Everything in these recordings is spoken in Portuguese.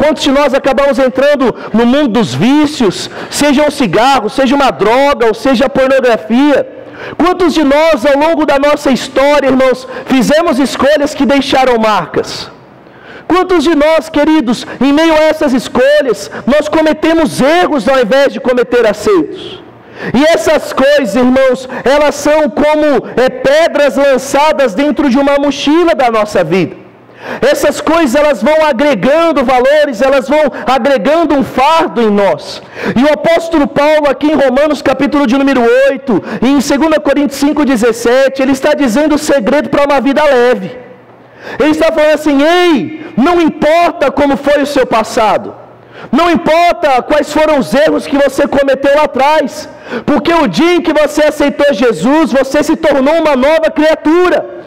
Quantos de nós acabamos entrando no mundo dos vícios, seja um cigarro, seja uma droga, ou seja a pornografia? Quantos de nós, ao longo da nossa história, irmãos, fizemos escolhas que deixaram marcas? Quantos de nós, queridos, em meio a essas escolhas, nós cometemos erros ao invés de cometer acertos? E essas coisas, irmãos, elas são como pedras lançadas dentro de uma mochila da nossa vida. Essas coisas, elas vão agregando valores, elas vão agregando um fardo em nós. E o apóstolo Paulo, aqui em Romanos capítulo de número 8, e em 2 Coríntios 5,17, ele está dizendo o segredo para uma vida leve. Ele está falando assim: ei, não importa como foi o seu passado, não importa quais foram os erros que você cometeu lá atrás, porque o dia em que você aceitou Jesus, você se tornou uma nova criatura.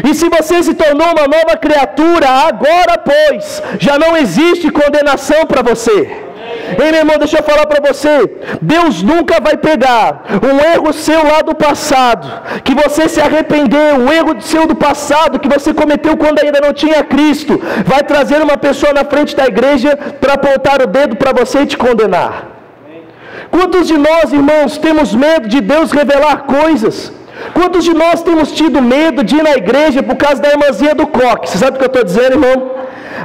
E se você se tornou uma nova criatura, agora, pois, já não existe condenação para você. Ei, meu irmão, deixa eu falar para você, Deus nunca vai pegar um erro seu lá do passado, que você se arrependeu, um erro seu do passado, que você cometeu quando ainda não tinha Cristo, vai trazer uma pessoa na frente da igreja para apontar o dedo para você e te condenar. Quantos de nós, irmãos, temos medo de Deus revelar coisas? Quantos de nós temos tido medo de ir na igreja por causa da irmãzinha do coque? Você sabe o que eu estou dizendo, irmão?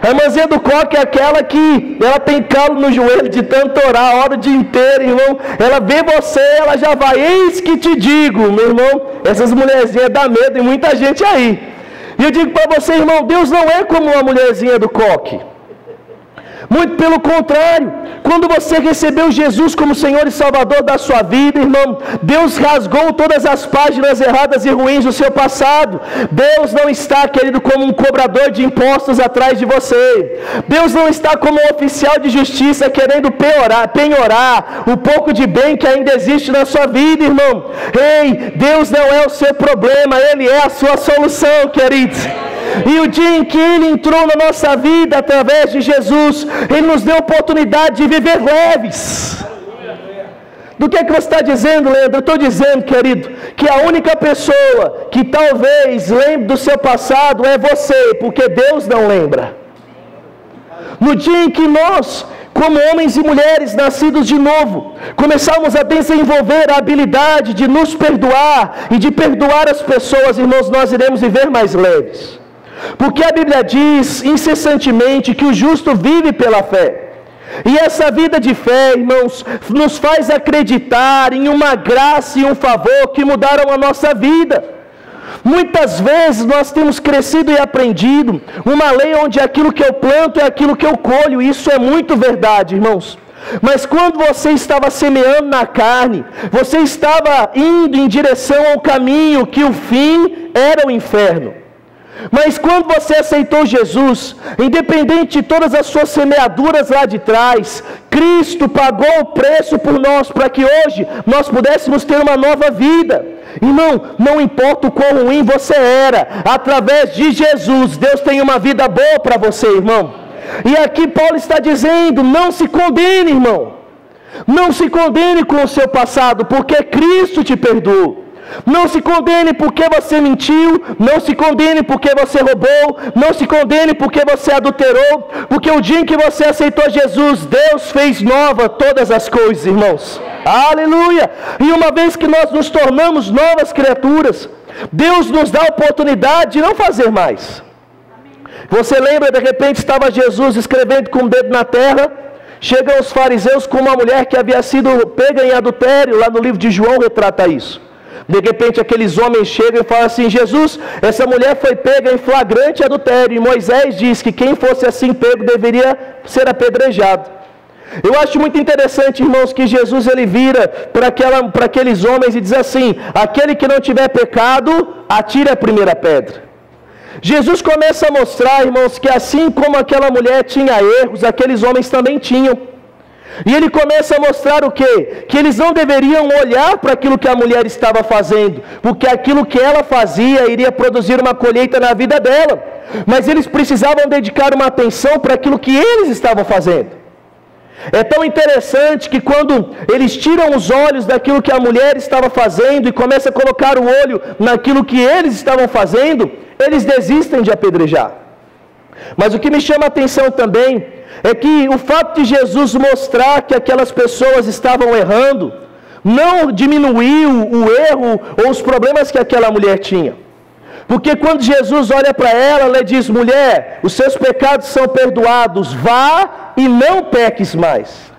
A irmãzinha do coque é aquela que ela tem calo no joelho de tanto orar a hora o dia inteiro, irmão. Ela vê você, ela já vai: eis que te digo, meu irmão. Essas mulherzinhas dão medo em muita gente aí. E eu digo para você, irmão, Deus não é como uma mulherzinha do coque. Muito pelo contrário, quando você recebeu Jesus como Senhor e Salvador da sua vida, irmão, Deus rasgou todas as páginas erradas e ruins do seu passado. Deus não está, querido, como um cobrador de impostos atrás de você. Deus não está como um oficial de justiça querendo penhorar o pouco de bem que ainda existe na sua vida, irmão. Ei, Deus não é o seu problema, Ele é a sua solução, queridos. E o dia em que Ele entrou na nossa vida através de Jesus, Ele nos deu a oportunidade de viver leves. Do que é que você está dizendo, Leandro? Eu estou dizendo, querido, que a única pessoa que talvez lembre do seu passado é você, porque Deus não lembra. No dia em que nós, como homens e mulheres nascidos de novo, começarmos a desenvolver a habilidade de nos perdoar e de perdoar as pessoas, irmãos, nós iremos viver mais leves. Porque a Bíblia diz incessantemente que o justo vive pela fé. E essa vida de fé, irmãos, nos faz acreditar em uma graça e um favor que mudaram a nossa vida. Muitas vezes nós temos crescido e aprendido uma lei onde aquilo que eu planto é aquilo que eu colho. Isso é muito verdade, irmãos. Mas quando você estava semeando na carne, você estava indo em direção ao caminho que o fim era o inferno. Mas quando você aceitou Jesus, independente de todas as suas semeaduras lá de trás, Cristo pagou o preço por nós, para que hoje nós pudéssemos ter uma nova vida. Irmão, não importa o quão ruim você era, através de Jesus, Deus tem uma vida boa para você, irmão. E aqui Paulo está dizendo: não se condene, irmão. Não se condene com o seu passado, porque Cristo te perdoou. Não se condene porque você mentiu, não se condene porque você roubou, não se condene porque você adulterou, porque o dia em que você aceitou Jesus, Deus fez nova todas as coisas, irmãos. Aleluia! E uma vez que nós nos tornamos novas criaturas, Deus nos dá a oportunidade de não fazer mais. Você lembra, de repente estava Jesus escrevendo com o dedo na terra, chegam os fariseus com uma mulher que havia sido pega em adultério, lá no livro de João retrata isso. De repente aqueles homens chegam e falam assim: Jesus, essa mulher foi pega em flagrante adultério, e Moisés diz que quem fosse assim pego deveria ser apedrejado. Eu acho muito interessante, irmãos, que Jesus ele vira para aqueles homens e diz assim: aquele que não tiver pecado, atire a primeira pedra. Jesus começa a mostrar, irmãos, que assim como aquela mulher tinha erros, aqueles homens também tinham. E ele começa a mostrar o quê? Que eles não deveriam olhar para aquilo que a mulher estava fazendo, porque aquilo que ela fazia iria produzir uma colheita na vida dela. Mas eles precisavam dedicar uma atenção para aquilo que eles estavam fazendo. É tão interessante que quando eles tiram os olhos daquilo que a mulher estava fazendo e começam a colocar o olho naquilo que eles estavam fazendo, eles desistem de apedrejar. Mas o que me chama a atenção também é que o fato de Jesus mostrar que aquelas pessoas estavam errando, não diminuiu o erro ou os problemas que aquela mulher tinha. Porque quando Jesus olha para ela, ele diz: mulher, os seus pecados são perdoados, vá e não peques mais.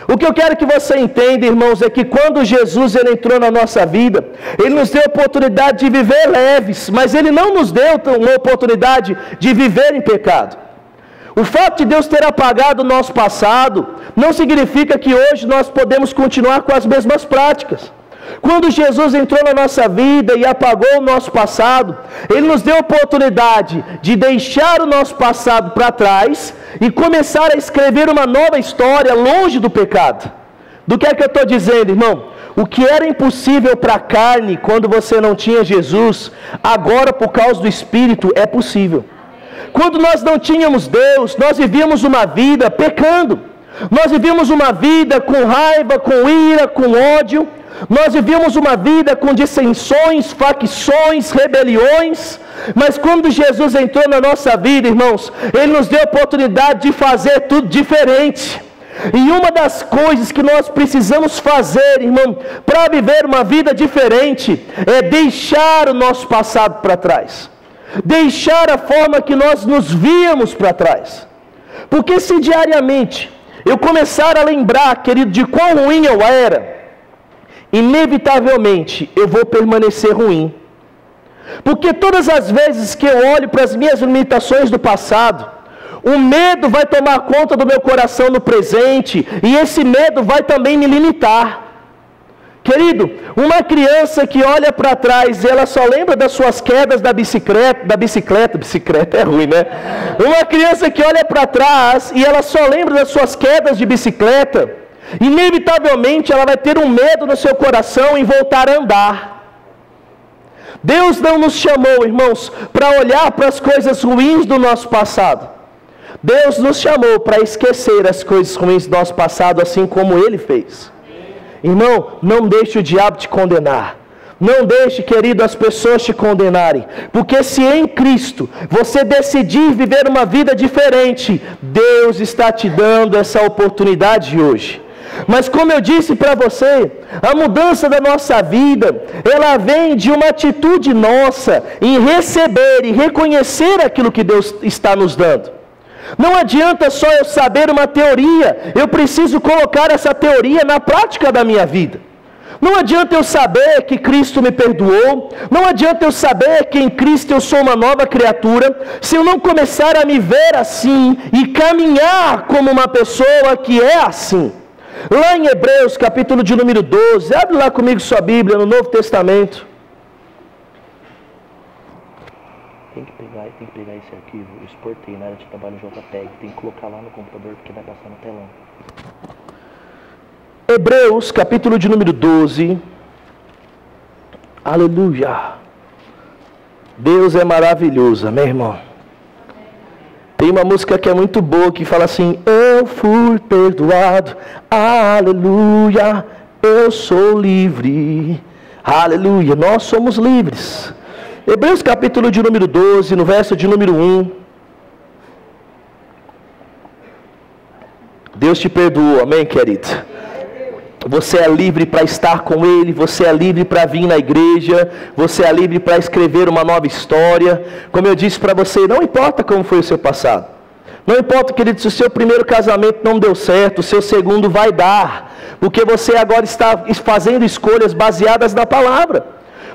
O que eu quero que você entenda, irmãos, é que quando Jesus ele entrou na nossa vida, Ele nos deu a oportunidade de viver leves, mas Ele não nos deu uma oportunidade de viver em pecado. O fato de Deus ter apagado o nosso passado, não significa que hoje nós podemos continuar com as mesmas práticas. Quando Jesus entrou na nossa vida e apagou o nosso passado, Ele nos deu a oportunidade de deixar o nosso passado para trás e começar a escrever uma nova história longe do pecado. Do que é que eu estou dizendo, irmão? O que era impossível para a carne quando você não tinha Jesus, agora por causa do Espírito é possível. Quando nós não tínhamos Deus, nós vivíamos uma vida pecando. Nós vivíamos uma vida com raiva, com ira, com ódio. Nós vivíamos uma vida com dissensões, facções, rebeliões. Mas quando Jesus entrou na nossa vida, irmãos, Ele nos deu a oportunidade de fazer tudo diferente. E uma das coisas que nós precisamos fazer, irmão, para viver uma vida diferente, é deixar o nosso passado para trás. Deixar a forma que nós nos víamos para trás. Porque se diariamente eu começar a lembrar, querido, de quão ruim eu era, inevitavelmente eu vou permanecer ruim. Porque todas as vezes que eu olho para as minhas limitações do passado, o medo vai tomar conta do meu coração no presente, e esse medo vai também me limitar. Querido, uma criança que olha para trás e ela só lembra das suas quedas da bicicleta é ruim, né? Uma criança que olha para trás e ela só lembra das suas quedas de bicicleta, inevitavelmente ela vai ter um medo no seu coração em voltar a andar. Deus não nos chamou, irmãos, para olhar para as coisas ruins do nosso passado. Deus nos chamou para esquecer as coisas ruins do nosso passado, assim como Ele fez. Irmão, não deixe o diabo te condenar. Não deixe, querido, as pessoas te condenarem. Porque se em Cristo você decidir viver uma vida diferente, Deus está te dando essa oportunidade hoje. Mas como eu disse para você, a mudança da nossa vida, ela vem de uma atitude nossa em receber e reconhecer aquilo que Deus está nos dando. Não adianta só eu saber uma teoria, eu preciso colocar essa teoria na prática da minha vida. Não adianta eu saber que Cristo me perdoou, não adianta eu saber que em Cristo eu sou uma nova criatura, se eu não começar a me ver assim e caminhar como uma pessoa que é assim. Lá em Hebreus, capítulo de número 12, abre lá comigo sua Bíblia, no Novo Testamento. Tem que pegar esse arquivo, eu exportei na área de trabalho JPEG, tem que colocar lá no computador porque vai passar no telão. Hebreus, capítulo de número 12. Aleluia. Deus é maravilhoso, meu irmão. Tem uma música que é muito boa, que fala assim: eu fui perdoado, aleluia, eu sou livre, aleluia, nós somos livres. Hebreus capítulo de número 12, no verso de número 1. Deus te perdoou, amém, querido? Você é livre para estar com Ele, você é livre para vir na igreja, você é livre para escrever uma nova história. Como eu disse para você, não importa como foi o seu passado. Não importa, querido, se o seu primeiro casamento não deu certo, o seu segundo vai dar. Porque você agora está fazendo escolhas baseadas na palavra.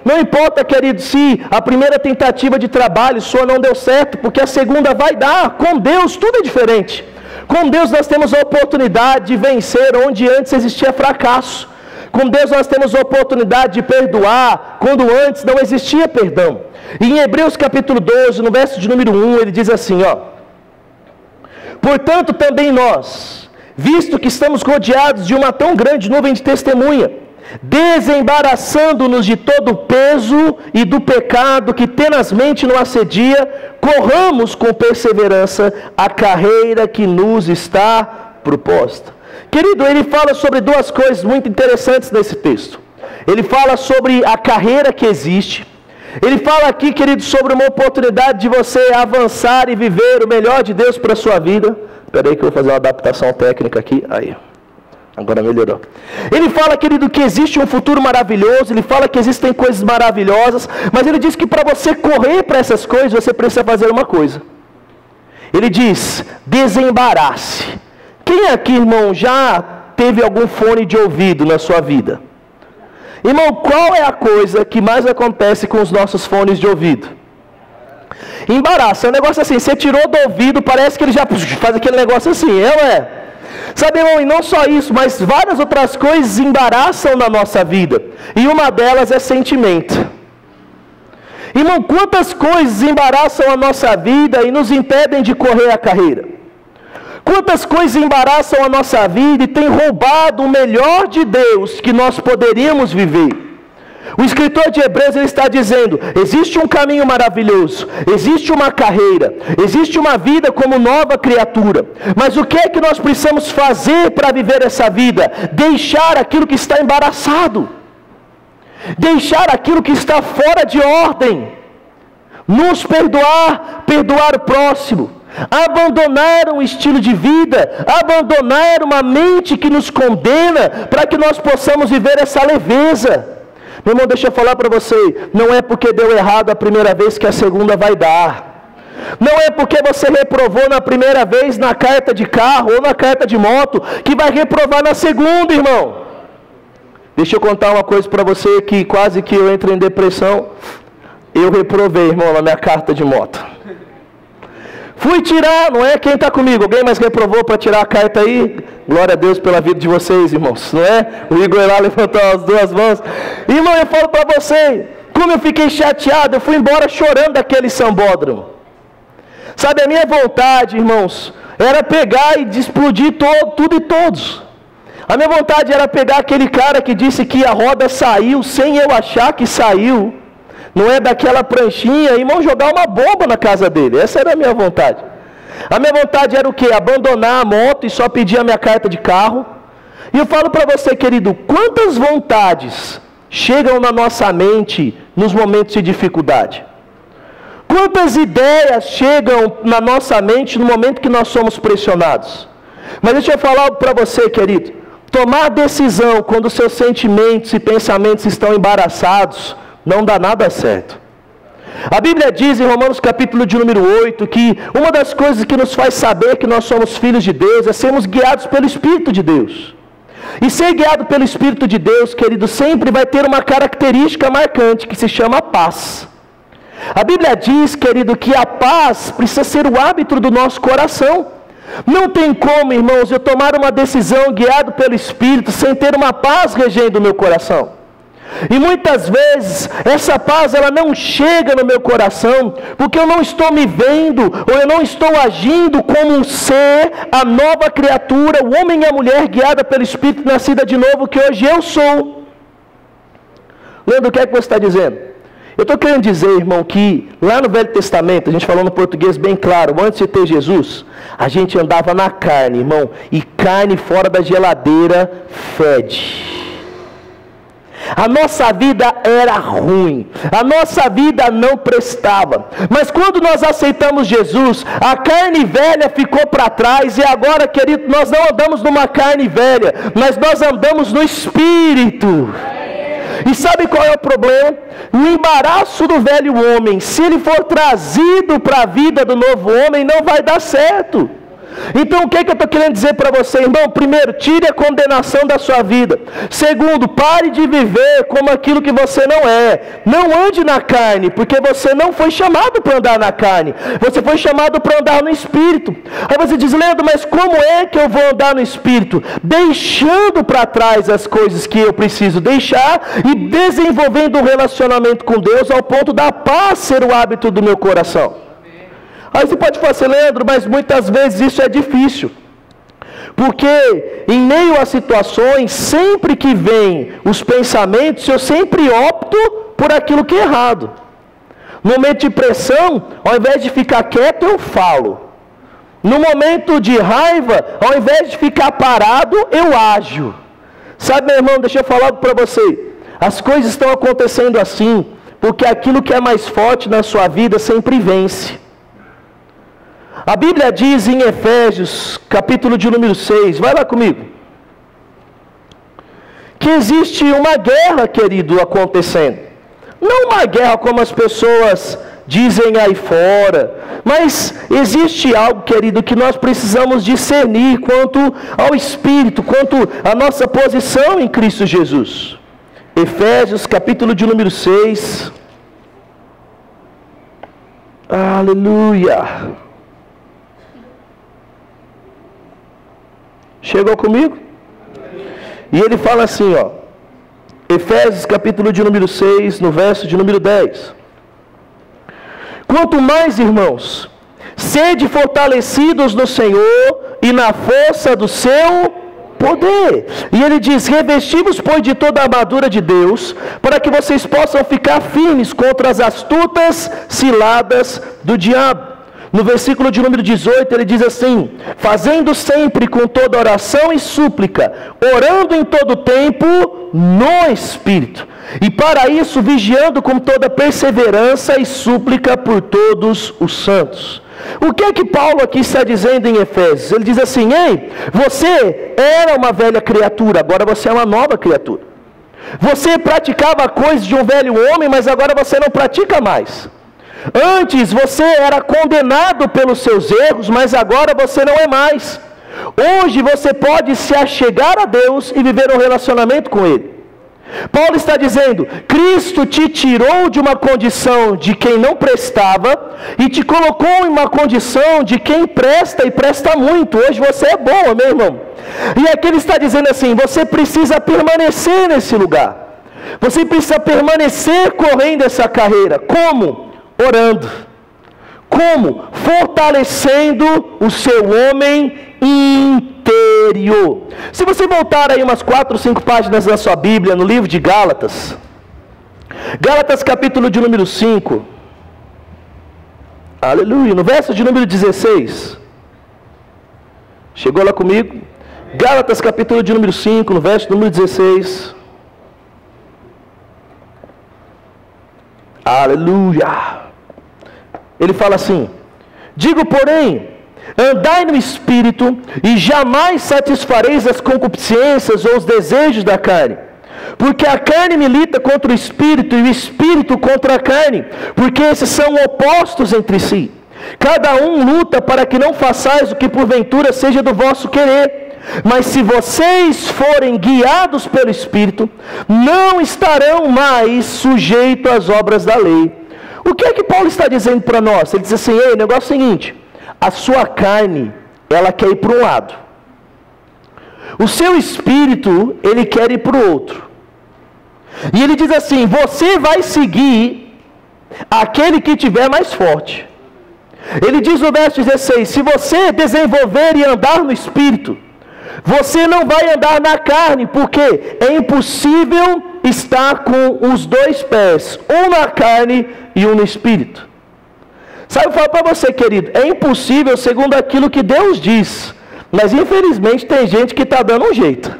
Não importa, querido, se a primeira tentativa de trabalho sua não deu certo, porque a segunda vai dar. Com Deus tudo é diferente. Com Deus nós temos a oportunidade de vencer onde antes existia fracasso. Com Deus nós temos a oportunidade de perdoar quando antes não existia perdão. E em Hebreus capítulo 12, no verso de número 1, ele diz assim, ó: portanto também nós, visto que estamos rodeados de uma tão grande nuvem de testemunha, desembaraçando-nos de todo o peso e do pecado que tenazmente nos assedia, corramos com perseverança a carreira que nos está proposta. Querido, ele fala sobre duas coisas muito interessantes nesse texto. Ele fala sobre a carreira que existe. Ele fala aqui, querido, sobre uma oportunidade de você avançar e viver o melhor de Deus para a sua vida. Espera aí que eu vou fazer uma adaptação técnica aqui. Aí. Agora melhorou. Ele fala, querido, que existe um futuro maravilhoso, ele fala que existem coisas maravilhosas, mas ele diz que para você correr para essas coisas, você precisa fazer uma coisa. Ele diz, desembarace. Quem aqui, irmão, já teve algum fone de ouvido na sua vida? Irmão, qual é a coisa que mais acontece com os nossos fones de ouvido? Embaraço, é um negócio assim, você tirou do ouvido, parece que ele já faz aquele negócio assim, não é? Sabe, irmão, e não só isso, mas várias outras coisas embaraçam na nossa vida. E uma delas é sentimento. Irmão, quantas coisas embaraçam a nossa vida e nos impedem de correr a carreira? Quantas coisas embaraçam a nossa vida e têm roubado o melhor de Deus que nós poderíamos viver? O escritor de Hebreus ele está dizendo, existe um caminho maravilhoso, existe uma carreira, existe uma vida como nova criatura, mas o que é que nós precisamos fazer para viver essa vida? Deixar aquilo que está embaraçado, deixar aquilo que está fora de ordem, nos perdoar, perdoar o próximo, abandonar um estilo de vida, abandonar uma mente que nos condena, para que nós possamos viver essa leveza. Meu irmão, deixa eu falar para você, não é porque deu errado a primeira vez que a segunda vai dar. Não é porque você reprovou na primeira vez na carta de carro ou na carta de moto, que vai reprovar na segunda, irmão. Deixa eu contar uma coisa para você que quase que eu entro em depressão. Eu reprovei, irmão, na minha carta de moto. Fui tirar, não é? Quem está comigo? Alguém mais reprovou para tirar a carta aí? Glória a Deus pela vida de vocês, irmãos, não é? O Igor lá levantou as duas mãos. Irmão, eu falo para você, como eu fiquei chateado, eu fui embora chorando daquele sambódromo. Sabe, a minha vontade, irmãos, era pegar e explodir tudo e todos. A minha vontade era pegar aquele cara que disse que a roda saiu sem eu achar que saiu. Não é daquela pranchinha, irmão, jogar uma bomba na casa dele. Essa era a minha vontade. A minha vontade era o quê? Abandonar a moto e só pedir a minha carta de carro. E eu falo para você, querido, quantas vontades chegam na nossa mente nos momentos de dificuldade? Quantas ideias chegam na nossa mente no momento que nós somos pressionados? Mas deixa eu falar para você, querido. Tomar decisão quando seus sentimentos e pensamentos estão embaraçados não dá nada certo. A Bíblia diz em Romanos capítulo de número 8 que uma das coisas que nos faz saber que nós somos filhos de Deus é sermos guiados pelo Espírito de Deus. E ser guiado pelo Espírito de Deus, querido, sempre vai ter uma característica marcante que se chama paz. A Bíblia diz, querido, que a paz precisa ser o hábito do nosso coração. Não tem como, irmãos, eu tomar uma decisão guiado pelo Espírito sem ter uma paz regendo o meu coração. E muitas vezes essa paz ela não chega no meu coração porque eu não estou me vendo ou eu não estou agindo como um ser, a nova criatura, o homem e a mulher guiada pelo Espírito nascida de novo que hoje eu sou. Leandro, o que é que você está dizendo? Eu estou querendo dizer, irmão, que lá no Velho Testamento, a gente falou no português bem claro, antes de ter Jesus, a gente andava na carne, irmão, e carne fora da geladeira fede. A nossa vida era ruim, a nossa vida não prestava, mas quando nós aceitamos Jesus, a carne velha ficou para trás, e agora, querido, nós não andamos numa carne velha, mas nós andamos no Espírito. E sabe qual é o problema? O embaraço do velho homem, se ele for trazido para a vida do novo homem, não vai dar certo. Então o que é que eu estou querendo dizer para você, irmão? Primeiro, tire a condenação da sua vida. Segundo, pare de viver como aquilo que você não é. Não ande na carne, porque você não foi chamado para andar na carne. Você foi chamado para andar no Espírito. Aí você diz, Leandro, mas como é que eu vou andar no Espírito? Deixando para trás as coisas que eu preciso deixar e desenvolvendo um relacionamento com Deus ao ponto da paz ser o hábito do meu coração. Aí você pode falar assim, Leandro, mas muitas vezes isso é difícil. Porque em meio a situações, sempre que vem os pensamentos, eu sempre opto por aquilo que é errado. No momento de pressão, ao invés de ficar quieto, eu falo. No momento de raiva, ao invés de ficar parado, eu ajo. Sabe, meu irmão, deixa eu falar para você. As coisas estão acontecendo assim, porque aquilo que é mais forte na sua vida sempre vence. A Bíblia diz em Efésios, capítulo de número 6, vai lá comigo, que existe uma guerra, querido, acontecendo. Não uma guerra como as pessoas dizem aí fora, mas existe algo, querido, que nós precisamos discernir quanto ao Espírito, quanto à nossa posição em Cristo Jesus. Efésios, capítulo de número 6. Aleluia. Chegou comigo? E ele fala assim, ó. Efésios, capítulo de número 6, no verso de número 10. Quanto mais, irmãos, sede fortalecidos no Senhor e na força do seu poder. E ele diz, revestivos, pois, de toda a armadura de Deus, para que vocês possam ficar firmes contra as astutas ciladas do diabo. No versículo de número 18, ele diz assim, fazendo sempre com toda oração e súplica, orando em todo tempo no Espírito, e para isso vigiando com toda perseverança e súplica por todos os santos. O que é que Paulo aqui está dizendo em Efésios? Ele diz assim, ei, você era uma velha criatura, agora você é uma nova criatura. Você praticava coisas de um velho homem, mas agora você não pratica mais. Antes você era condenado pelos seus erros, mas agora você não é mais. Hoje você pode se achegar a Deus e viver um relacionamento com Ele. Paulo está dizendo, Cristo te tirou de uma condição de quem não prestava e te colocou em uma condição de quem presta e presta muito. Hoje você é bom, meu irmão. E aqui ele está dizendo assim, você precisa permanecer nesse lugar. Você precisa permanecer correndo essa carreira. Como? Orando. Como? Fortalecendo o seu homem interior. Se você voltar aí umas 4 ou 5 páginas da sua Bíblia, no livro de Gálatas, Gálatas capítulo de número 5, aleluia, no verso de número 16, chegou lá comigo? Gálatas capítulo de número 5, no verso de número 16, aleluia, ele fala assim, digo porém, andai no Espírito, e jamais satisfareis as concupiscências ou os desejos da carne. Porque a carne milita contra o Espírito, e o Espírito contra a carne, porque esses são opostos entre si. Cada um luta para que não façais o que porventura seja do vosso querer. Mas se vocês forem guiados pelo Espírito, não estarão mais sujeitos às obras da lei. O que é que Paulo está dizendo para nós? Ele diz assim, ei, o negócio é o seguinte, a sua carne, ela quer ir para um lado. O seu espírito, ele quer ir para o outro. E ele diz assim, você vai seguir aquele que tiver mais forte. Ele diz no verso 16, se você desenvolver e andar no espírito, você não vai andar na carne, porque é impossível estar com os 2 pés, um na carne e um no espírito. Sabe, eu falo para você, querido, é impossível segundo aquilo que Deus diz, mas infelizmente tem gente que está dando um jeito.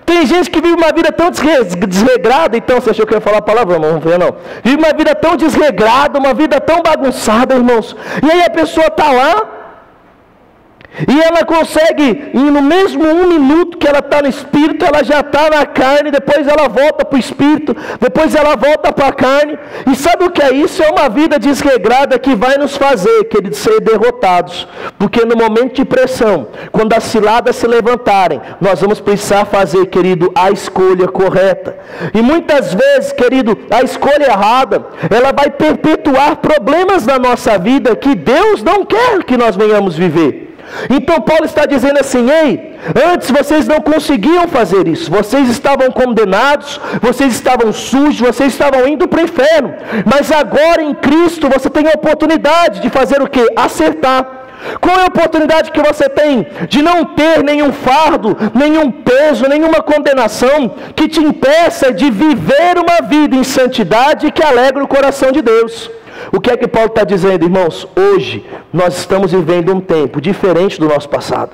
Tem gente que vive uma vida tão desregrada, então você achou que eu ia falar palavrão, não vou não. Vive uma vida tão desregrada, uma vida tão bagunçada, irmãos. E aí a pessoa está lá, e ela consegue, no mesmo 1 minuto que ela está no Espírito, ela já está na carne, depois ela volta para o Espírito, depois ela volta para a carne. E sabe o que é isso? É uma vida desregrada que vai nos fazer, queridos, ser derrotados. Porque no momento de pressão, quando as ciladas se levantarem, nós vamos precisar fazer, querido, a escolha correta. E muitas vezes, querido, a escolha errada, ela vai perpetuar problemas na nossa vida que Deus não quer que nós venhamos viver. Então Paulo está dizendo assim, ei, antes vocês não conseguiam fazer isso, vocês estavam condenados, vocês estavam sujos, vocês estavam indo para o inferno, mas agora em Cristo você tem a oportunidade de fazer o quê? Acertar. Qual é a oportunidade que você tem de não ter nenhum fardo, nenhum peso, nenhuma condenação que te impeça de viver uma vida em santidade que alegra o coração de Deus? O que é que Paulo está dizendo, irmãos? Hoje nós estamos vivendo um tempo diferente do nosso passado.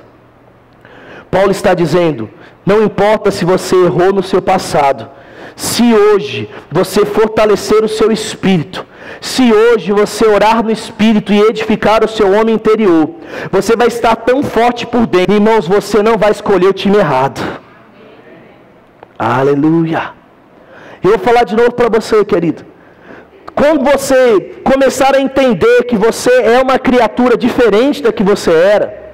Paulo está dizendo, não importa se você errou no seu passado, se hoje você fortalecer o seu espírito, Se hoje você orar no Espírito e edificar o seu homem interior, você vai estar tão forte por dentro, irmãos, você não vai escolher o time errado. Aleluia. Eu vou falar de novo para você, querido. Quando você começar a entender que você é uma criatura diferente da que você era,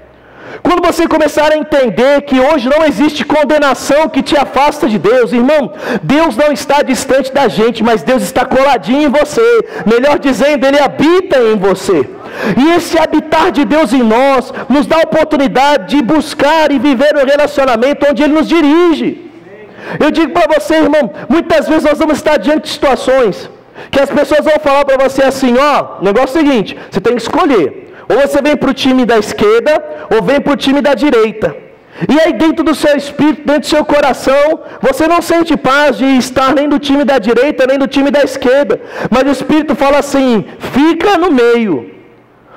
quando você começar a entender que hoje não existe condenação que te afasta de Deus, irmão, Deus não está distante da gente, mas Deus está coladinho em você. Melhor dizendo, Ele habita em você. E esse habitar de Deus em nós nos dá a oportunidade de buscar e viver um relacionamento onde Ele nos dirige. Eu digo para você, irmão, muitas vezes nós vamos estar diante de situações que as pessoas vão falar para você assim, ó, o negócio é o seguinte, você tem que escolher. Ou você vem para o time da esquerda, ou vem para o time da direita. E aí dentro do seu espírito, dentro do seu coração, você não sente paz de estar nem do time da direita, nem do time da esquerda. Mas o Espírito fala assim, fica no meio.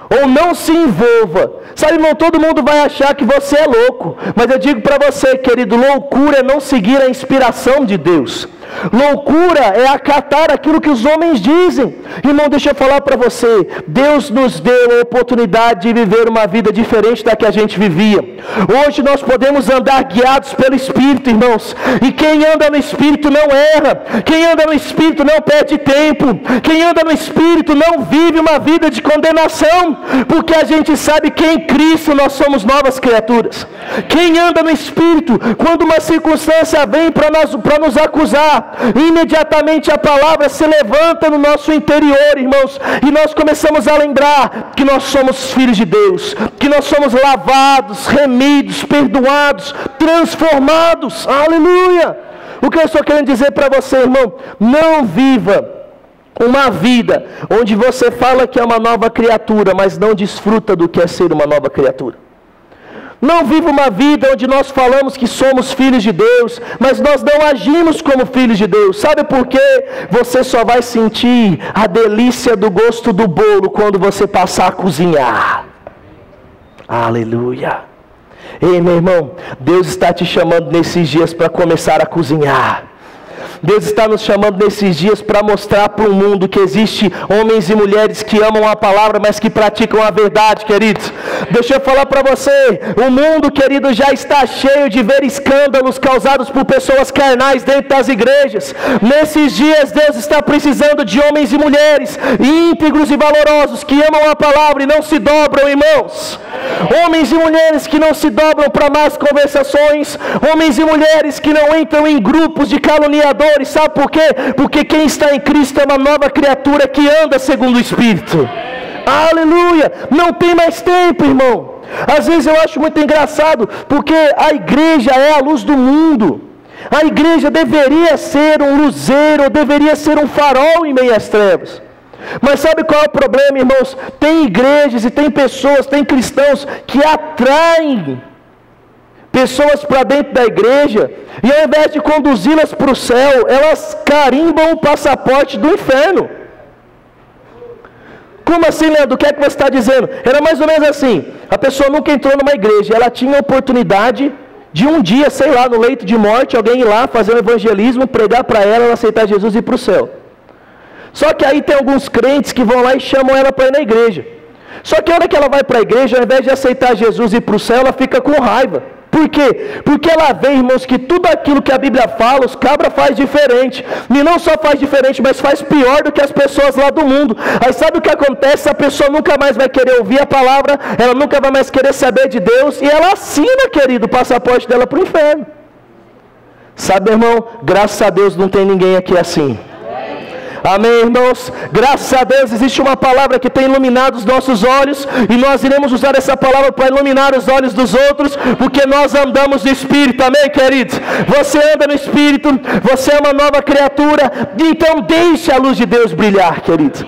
Ou não se envolva. Sabe, irmão, todo mundo vai achar que você é louco. Mas eu digo para você, querido, loucura é não seguir a inspiração de Deus. Loucura é acatar aquilo que os homens dizem. Irmão, deixa eu falar para você, Deus nos deu a oportunidade de viver uma vida diferente da que a gente vivia. Hoje nós podemos andar guiados pelo Espírito, irmãos. E quem anda no Espírito não erra. Quem anda no Espírito não perde tempo. Quem anda no Espírito não vive uma vida de condenação, porque a gente sabe que em Cristo nós somos novas criaturas. Quem anda no Espírito, quando uma circunstância vem para nos acusar, imediatamente a palavra se levanta no nosso interior, irmãos, e nós começamos a lembrar que nós somos filhos de Deus, que nós somos lavados, remidos, perdoados, transformados. Aleluia! O que eu estou querendo dizer para você, irmão, não viva uma vida onde você fala que é uma nova criatura, mas não desfruta do que é ser uma nova criatura. Não viva uma vida onde nós falamos que somos filhos de Deus, mas nós não agimos como filhos de Deus. Sabe por quê? Você só vai sentir a delícia do gosto do bolo quando você passar a cozinhar. Aleluia. Ei, meu irmão, Deus está te chamando nesses dias para começar a cozinhar. Deus está nos chamando nesses dias para mostrar para o mundo que existe homens e mulheres que amam a palavra, mas que praticam a verdade, queridos. Deixa eu falar para você, o mundo, querido, já está cheio de ver escândalos causados por pessoas carnais dentro das igrejas. Nesses dias, Deus está precisando de homens e mulheres íntegros e valorosos que amam a palavra e não se dobram, irmãos. Homens e mulheres que não se dobram para más conversações, homens e mulheres que não entram em grupos de caluniadores. Sabe por quê? Porque quem está em Cristo é uma nova criatura que anda segundo o Espírito. Aleluia! Não tem mais tempo, irmão. Às vezes eu acho muito engraçado, porque a igreja é a luz do mundo. A igreja deveria ser um luzeiro, deveria ser um farol em meio às trevas. Mas sabe qual é o problema, irmãos? Tem igrejas e tem pessoas, tem cristãos que atraem pessoas para dentro da igreja, e ao invés de conduzi-las para o céu, elas carimbam o passaporte do inferno. Como assim, Leandro? O que é que você está dizendo? Era mais ou menos assim, a pessoa nunca entrou numa igreja, ela tinha a oportunidade de um dia, sei lá, no leito de morte, alguém ir lá fazer um evangelismo, pregar para ela aceitar Jesus e ir para o céu. Só que aí tem alguns crentes que vão lá e chamam ela para ir na igreja. Só que a hora que ela vai para a igreja, ao invés de aceitar Jesus e ir para o céu, ela fica com raiva. Por quê? Porque ela vê, irmãos, que tudo aquilo que a Bíblia fala, os cabras faz diferente. E não só faz diferente, mas faz pior do que as pessoas lá do mundo. Aí sabe o que acontece? A pessoa nunca mais vai querer ouvir a palavra, ela nunca vai mais querer saber de Deus, e ela assina, querido, o passaporte dela para o inferno. Sabe, irmão, graças a Deus não tem ninguém aqui assim. Amém, irmãos? Graças a Deus existe uma palavra que tem iluminado os nossos olhos, e nós iremos usar essa palavra para iluminar os olhos dos outros, porque nós andamos no Espírito. Amém, queridos? Você anda no Espírito, você é uma nova criatura, então deixe a luz de Deus brilhar, querido.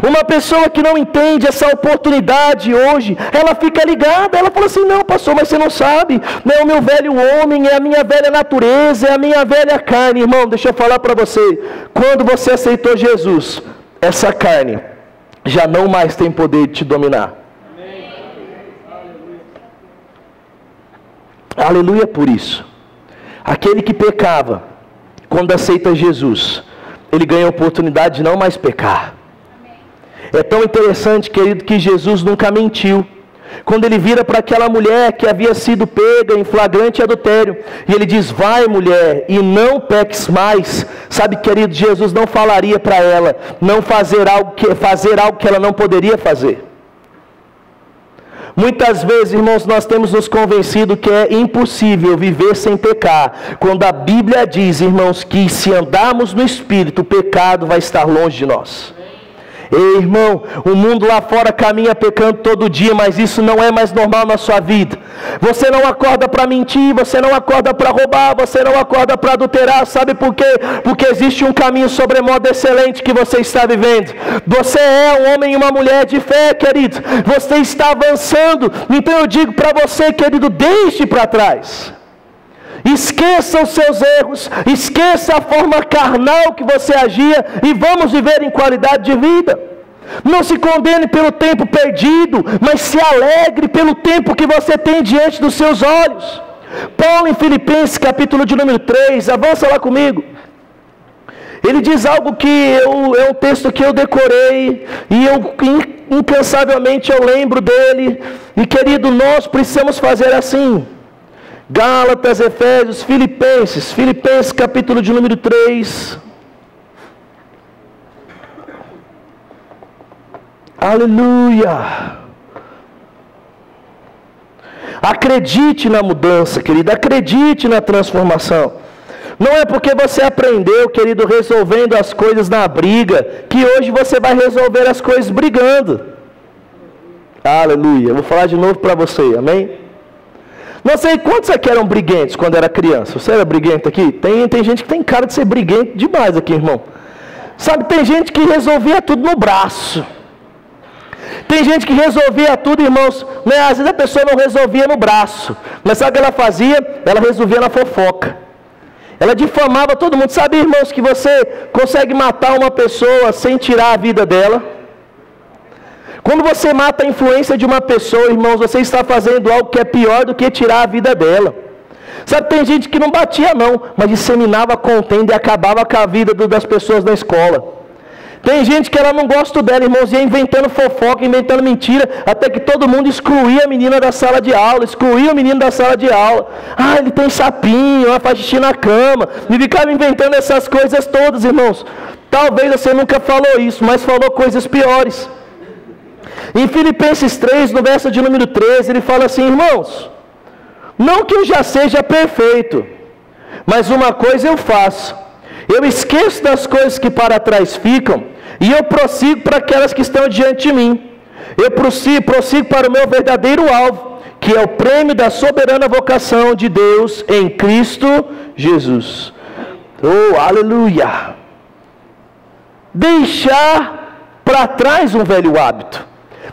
Uma pessoa que não entende essa oportunidade hoje, ela fica ligada, ela fala assim, não, pastor, mas você não sabe, não é o meu velho homem, é a minha velha natureza, é a minha velha carne. Irmão, deixa eu falar para você, quando você aceitou Jesus, essa carne já não mais tem poder de te dominar. Amém. Aleluia por isso. Aquele que pecava, quando aceita Jesus, ele ganha a oportunidade de não mais pecar. Amém. É tão interessante, querido, que Jesus nunca mentiu. Quando ele vira para aquela mulher que havia sido pega em flagrante adultério, e ele diz: vai, mulher, e não peques mais. Sabe, querido, Jesus não falaria para ela não fazer algo que ela não poderia fazer. Muitas vezes, irmãos, nós temos nos convencido que é impossível viver sem pecar, quando a Bíblia diz, irmãos, que se andarmos no Espírito, o pecado vai estar longe de nós. Ei, irmão, o mundo lá fora caminha pecando todo dia, mas isso não é mais normal na sua vida. Você não acorda para mentir, você não acorda para roubar, você não acorda para adulterar. Sabe por quê? Porque existe um caminho sobremodo excelente que você está vivendo. Você é um homem e uma mulher de fé, querido. Você está avançando. Então eu digo para você, querido, deixe para trás. Esqueça os seus erros, esqueça a forma carnal que você agia e vamos viver em qualidade de vida. Não se condene pelo tempo perdido, mas se alegre pelo tempo que você tem diante dos seus olhos. Paulo em Filipenses, capítulo de número 3, avança lá comigo. Ele diz algo que é um texto que eu decorei e eu incansavelmente eu lembro dele. E querido, nós precisamos fazer assim. Gálatas, Efésios, Filipenses capítulo de número 3. Aleluia! Acredite na mudança, querido, acredite na transformação. Não é porque você aprendeu, querido, resolvendo as coisas na briga, que hoje você vai resolver as coisas brigando. Aleluia! Eu vou falar de novo para você, amém? Não sei quantos aqui eram briguentos quando era criança. Você era briguento aqui? Tem gente que tem cara de ser briguento demais aqui, irmão. Sabe, tem gente que resolvia tudo no braço. Tem gente que resolvia tudo, irmãos, né? Às vezes a pessoa não resolvia no braço. Mas sabe o que ela fazia? Ela resolvia na fofoca. Ela difamava todo mundo. Sabe, irmãos, que você consegue matar uma pessoa sem tirar a vida dela? Quando você mata a influência de uma pessoa, irmãos, você está fazendo algo que é pior do que tirar a vida dela. Sabe, tem gente que não batia não, mas disseminava contenda e acabava com a vida das pessoas na escola. Tem gente que ela não gosta dela, irmãos, ia inventando fofoca, inventando mentira, até que todo mundo excluía a menina da sala de aula, excluía o menino da sala de aula. Ah, ele tem sapinho, faz xixi na cama, e ficava inventando essas coisas todas, irmãos. Talvez você nunca falou isso, mas falou coisas piores. Em Filipenses 3, no verso de número 13, ele fala assim: irmãos, não que eu já seja perfeito, mas uma coisa eu faço, eu esqueço das coisas que para trás ficam, e eu prossigo para aquelas que estão diante de mim. Eu prossigo para o meu verdadeiro alvo, que é o prêmio da soberana vocação de Deus em Cristo Jesus. Oh, aleluia! Deixar para trás um velho hábito.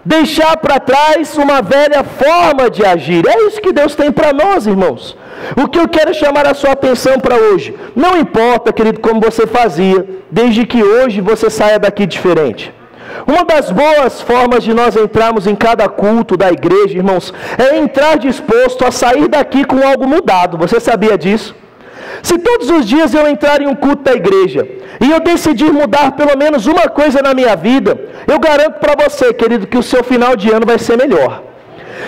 Deixar para trás uma velha forma de agir. É isso que Deus tem para nós, irmãos. O que eu quero chamar a sua atenção para hoje, não importa, querido, como você fazia, desde que hoje você saia daqui diferente. Uma das boas formas de nós entrarmos em cada culto da igreja, irmãos, é entrar disposto a sair daqui com algo mudado. Você sabia disso? Se todos os dias eu entrar em um culto da igreja e eu decidir mudar pelo menos uma coisa na minha vida, eu garanto para você, querido, que o seu final de ano vai ser melhor.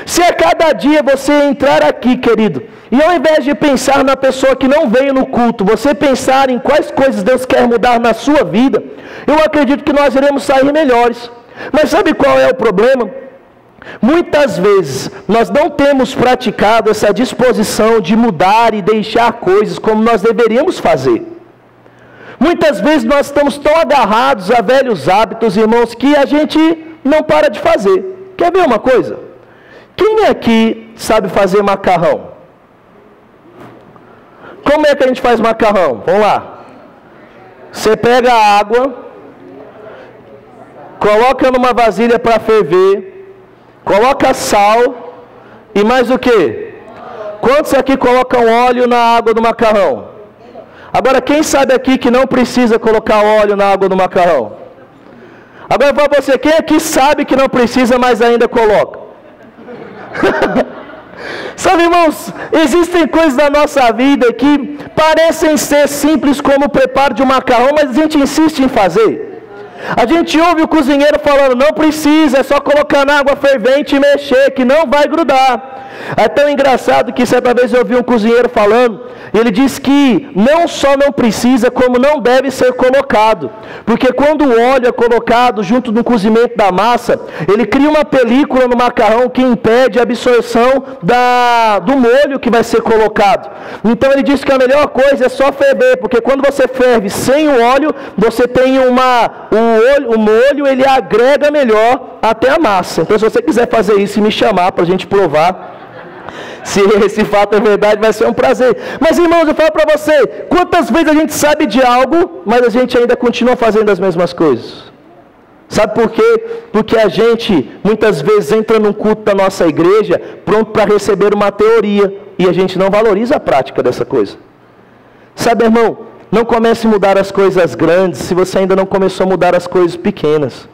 Se a cada dia você entrar aqui, querido, e ao invés de pensar na pessoa que não veio no culto, você pensar em quais coisas Deus quer mudar na sua vida, eu acredito que nós iremos sair melhores. Mas sabe qual é o problema? Muitas vezes nós não temos praticado essa disposição de mudar e deixar coisas como nós deveríamos fazer. Muitas vezes nós estamos tão agarrados a velhos hábitos, irmãos, que a gente não para de fazer. Quer ver uma coisa? Quem aqui sabe fazer macarrão? Como é que a gente faz macarrão? Vamos lá. Você pega a água, coloca numa vasilha para ferver, coloca sal e mais o que? Quantos aqui colocam óleo na água do macarrão? Agora, quem sabe aqui que não precisa colocar óleo na água do macarrão? Agora, para você, quem aqui sabe que não precisa, mas ainda coloca? Sabe, irmãos, existem coisas da nossa vida que parecem ser simples como o preparo de um macarrão, mas a gente insiste em fazer. A gente ouve o cozinheiro falando, não precisa, é só colocar na água fervente e mexer, que não vai grudar. É tão engraçado que certa vez eu ouvi um cozinheiro falando, e ele disse que não só não precisa, como não deve ser colocado. Porque quando o óleo é colocado junto no cozimento da massa, ele cria uma película no macarrão que impede a absorção do molho que vai ser colocado. Então ele disse que a melhor coisa é só ferver, porque quando você ferve sem o óleo, você tem o molho, ele agrega melhor até a massa. Então se você quiser fazer isso e me chamar para a gente provar, se esse fato é verdade, vai ser um prazer. Mas irmãos, eu falo para você, quantas vezes a gente sabe de algo, mas a gente ainda continua fazendo as mesmas coisas? Sabe por quê? Porque a gente muitas vezes entra num culto da nossa igreja pronto para receber uma teoria, e a gente não valoriza a prática dessa coisa. Sabe, irmão, não comece a mudar as coisas grandes se você ainda não começou a mudar as coisas pequenas.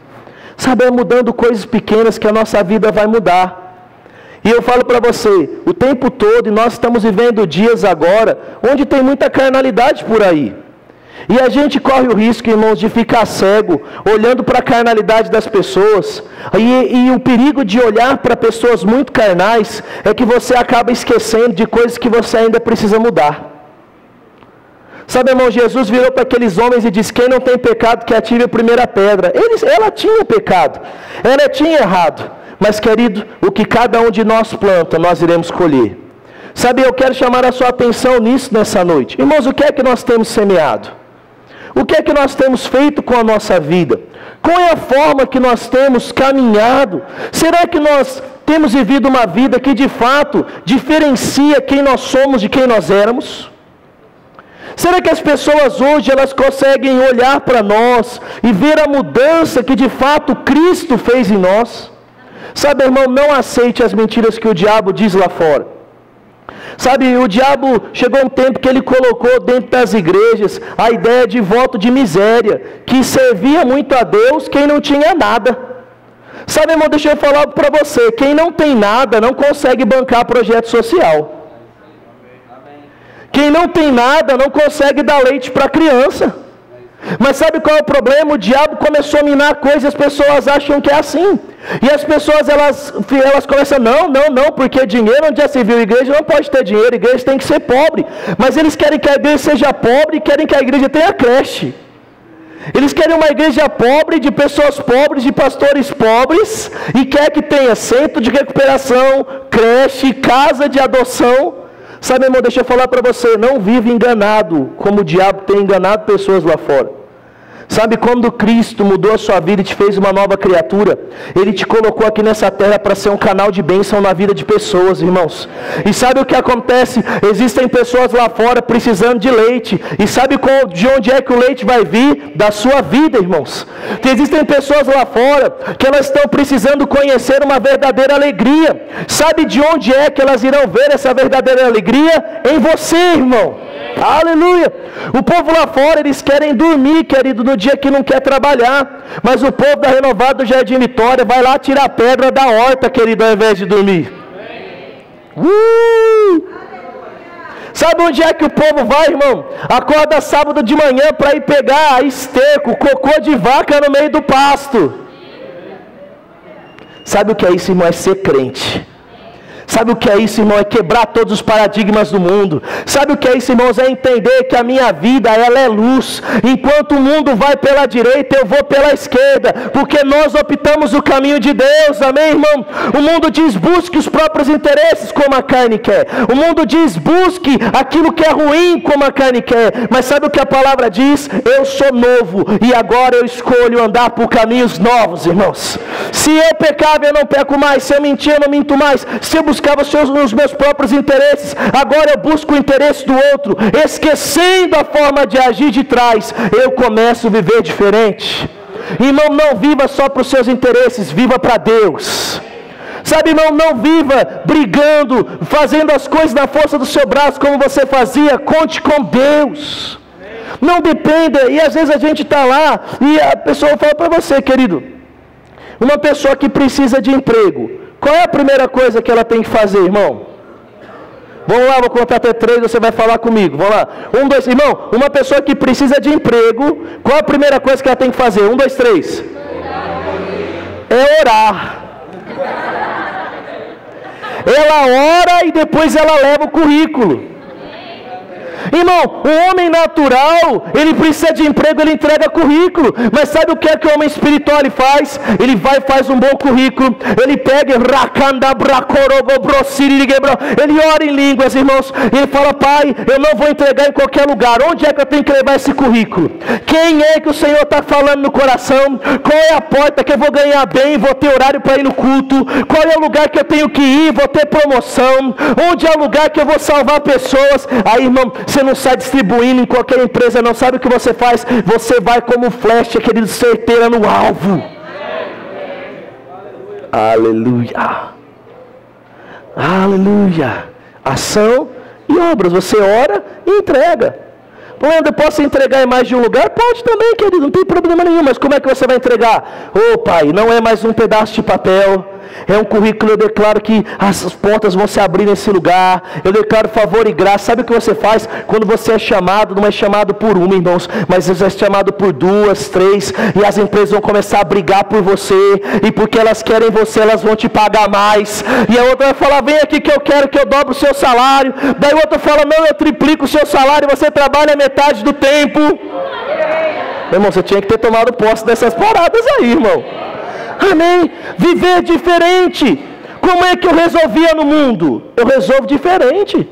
Sabe, é mudando coisas pequenas que a nossa vida vai mudar. E eu falo para você, o tempo todo, e nós estamos vivendo dias agora, onde tem muita carnalidade por aí. E a gente corre o risco, irmãos, de ficar cego, olhando para a carnalidade das pessoas. E o perigo de olhar para pessoas muito carnais, é que você acaba esquecendo de coisas que você ainda precisa mudar. Sabe, irmão, Jesus virou para aqueles homens e disse, quem não tem pecado, que atire a primeira pedra. Ela tinha pecado, ela tinha errado. Mas, querido, o que cada um de nós planta, nós iremos colher. Sabe, eu quero chamar a sua atenção nisso nessa noite. Irmãos, o que é que nós temos semeado? O que é que nós temos feito com a nossa vida? Qual é a forma que nós temos caminhado? Será que nós temos vivido uma vida que, de fato, diferencia quem nós somos de quem nós éramos? Será que as pessoas hoje, elas conseguem olhar para nós e ver a mudança que, de fato, Cristo fez em nós? Sabe, irmão, não aceite as mentiras que o diabo diz lá fora. Sabe, o diabo chegou um tempo que ele colocou dentro das igrejas a ideia de voto de miséria, que servia muito a Deus quem não tinha nada. Sabe, irmão, deixa eu falar algo para você, quem não tem nada não consegue bancar projeto social. Quem não tem nada não consegue dar leite para a criança. Mas sabe qual é o problema? O diabo começou a minar coisas e as pessoas acham que é assim. E as pessoas, elas começam, não, porque dinheiro, onde já se viu, igreja não pode ter dinheiro, igreja tem que ser pobre. Mas eles querem que a igreja seja pobre e querem que a igreja tenha creche. Eles querem uma igreja pobre, de pessoas pobres, de pastores pobres, e quer que tenha centro de recuperação, creche, casa de adoção. Sabe, irmão, deixa eu falar para você, não vive enganado, como o diabo tem enganado pessoas lá fora. Sabe, quando Cristo mudou a sua vida e te fez uma nova criatura, Ele te colocou aqui nessa terra para ser um canal de bênção na vida de pessoas, irmãos. E sabe o que acontece? Existem pessoas lá fora precisando de leite. E sabe de onde é que o leite vai vir? Da sua vida, irmãos. Existem pessoas lá fora que elas estão precisando conhecer uma verdadeira alegria. Sabe de onde é que elas irão ver essa verdadeira alegria? Em você, irmão. Aleluia! O povo lá fora, eles querem dormir, querido, no dia que não quer trabalhar. Mas o povo da Renovada do Jardim Vitória vai lá tirar pedra da horta, querido, ao invés de dormir. Sabe onde é que o povo vai, irmão? Acorda sábado de manhã para ir pegar esterco, cocô de vaca no meio do pasto. Sabe o que é isso, irmão? É ser crente. Sabe o que é isso, irmão? É quebrar todos os paradigmas do mundo. Sabe o que é isso, irmãos? É entender que a minha vida, ela é luz. Enquanto o mundo vai pela direita, eu vou pela esquerda. Porque nós optamos o caminho de Deus, amém, irmão? O mundo diz, busque os próprios interesses como a carne quer. O mundo diz, busque aquilo que é ruim como a carne quer. Mas sabe o que a palavra diz? Eu sou novo e agora eu escolho andar por caminhos novos, irmãos. Se eu pecava, eu não peco mais. Se eu mentia, eu não minto mais. Se eu buscava os meus próprios interesses, agora eu busco o interesse do outro, esquecendo a forma de agir de trás, eu começo a viver diferente. Irmão, não viva só para os seus interesses, viva para Deus. Sabe, irmão, não viva brigando, fazendo as coisas na força do seu braço como você fazia, conte com Deus. Não dependa, e às vezes a gente está lá, e a pessoa fala para você, querido, uma pessoa que precisa de emprego, qual é a primeira coisa que ela tem que fazer, irmão? Vamos lá, vou contar até 3, você vai falar comigo. Vamos lá. 1, 2, irmão, uma pessoa que precisa de emprego, qual a primeira coisa que ela tem que fazer? 1, 2, 3. É orar. Ela ora e depois ela leva o currículo. Irmão, o homem natural, ele precisa de emprego, ele entrega currículo. Mas sabe o que é que o homem espiritual ele faz? Ele vai e faz um bom currículo. Ele pega, ele ora em línguas, irmãos. Ele fala, Pai, eu não vou entregar em qualquer lugar. Onde é que eu tenho que levar esse currículo? Quem é que o Senhor está falando no coração? Qual é a porta que eu vou ganhar bem? Vou ter horário para ir no culto? Qual é o lugar que eu tenho que ir? Vou ter promoção? Onde é o lugar que eu vou salvar pessoas? Aí, irmão, você não sai distribuindo em qualquer empresa, não. Sabe o que você faz? Você vai como flecha, querido, certeira no alvo. Aleluia. Aleluia. Ação e obras. Você ora e entrega. Leandro, eu posso entregar em mais de um lugar? Pode também, querido, não tem problema nenhum. Mas como é que você vai entregar? Ô Pai, não é mais um pedaço de papel. É um currículo, eu declaro que as portas vão se abrir nesse lugar. Eu declaro favor e graça. Sabe o que você faz? Quando você é chamado, não é chamado por uma, irmãos, mas você é chamado por 2, 3. E as empresas vão começar a brigar por você. E porque elas querem você, elas vão te pagar mais. E a outra vai falar, vem aqui que eu quero que eu dobre o seu salário. Daí o outro fala, não, eu triplico o seu salário. Você trabalha metade do tempo. Meu irmão, você tinha que ter tomado posse dessas paradas aí, irmão. Amém? Viver diferente. Como é que eu resolvia no mundo? Eu resolvo diferente.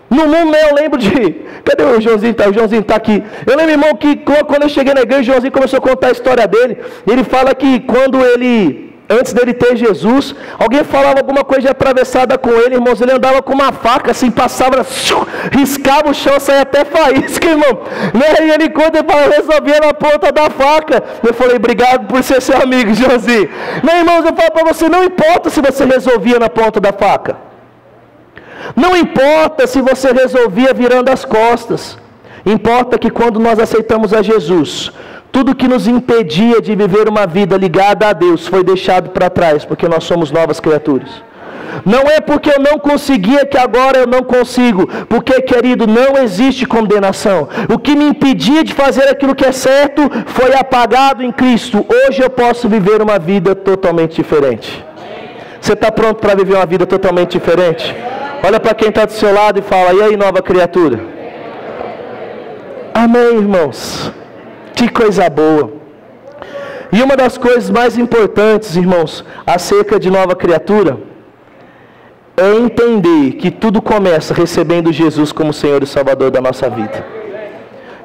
No mundo eu lembro de... Cadê o Joãozinho? O Joãozinho está aqui. Eu lembro, irmão, que quando eu cheguei na igreja, o Joãozinho começou a contar a história dele. Ele fala que quando ele... Antes dele ter Jesus, alguém falava alguma coisa de atravessada com ele, irmãos. Ele andava com uma faca, assim, passava, riscava o chão, saia até faísca, irmão. E ele, quando ele resolvia na ponta da faca, eu falei, obrigado por ser seu amigo, Joãozinho. Não, irmãos, eu falo para você, não importa se você resolvia na ponta da faca. Não importa se você resolvia virando as costas. Importa que quando nós aceitamos a Jesus, tudo que nos impedia de viver uma vida ligada a Deus foi deixado para trás, porque nós somos novas criaturas. Não é porque eu não conseguia que agora eu não consigo, porque, querido, não existe condenação. O que me impedia de fazer aquilo que é certo foi apagado em Cristo. Hoje eu posso viver uma vida totalmente diferente. Você está pronto para viver uma vida totalmente diferente? Olha para quem está do seu lado e fala, e aí, nova criatura? Amém, irmãos. Que coisa boa. E uma das coisas mais importantes, irmãos, acerca de nova criatura, é entender que tudo começa recebendo Jesus como Senhor e Salvador da nossa vida.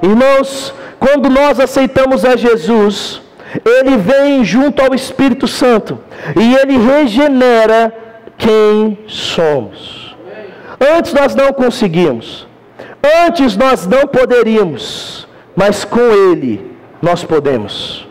Irmãos, quando nós aceitamos a Jesus, Ele vem junto ao Espírito Santo e Ele regenera quem somos. Antes nós não conseguíamos, antes nós não poderíamos, mas com Ele nós podemos.